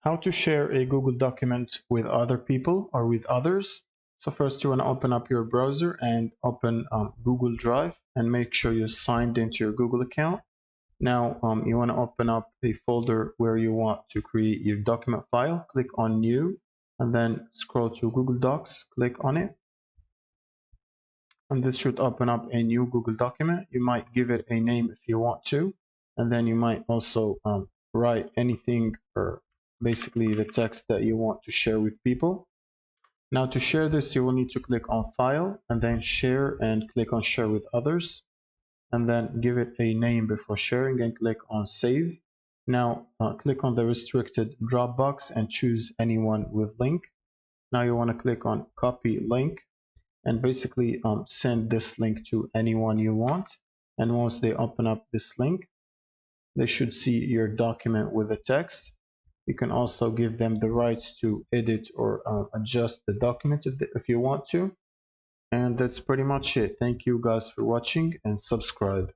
How to share a Google document with other people or with others. So first you want to open up your browser and open Google Drive and make sure you're signed into your Google account. Now you want to open up a folder where you want to create your document file. Click on New and then scroll to Google Docs, click on it. And this should open up a new Google document. You might give it a name if you want to. And then you might also write anything or basically the text that you want to share with people. Now to share this, you will need to click on File and then Share and click on Share with Others. And then give it a name before sharing and click on Save. Now click on the restricted Dropbox and choose anyone with link. Now you want to click on Copy Link and basically send this link to anyone you want. And once they open up this link, they should see your document with the text. You can also give them the rights to edit or adjust the document if you want to. And that's pretty much it. Thank you guys for watching and subscribe.